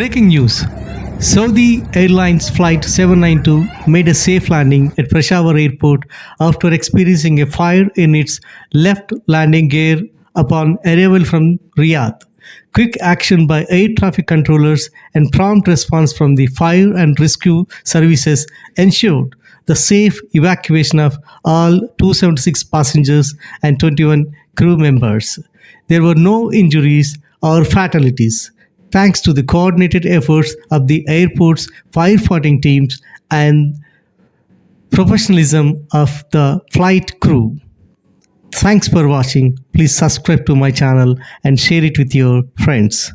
Breaking news. Saudi Airlines Flight-792 made a safe landing at Peshawar Airport after experiencing a fire in its left landing gear upon arrival from Riyadh. Quick action by air traffic controllers and prompt response from the fire and rescue services ensured the safe evacuation of all 276 passengers and 21 crew members. There were no injuries or fatalities, thanks to the coordinated efforts of the airport's firefighting teams and professionalism of the flight crew. Thanks for watching. Please subscribe to my channel and share it with your friends.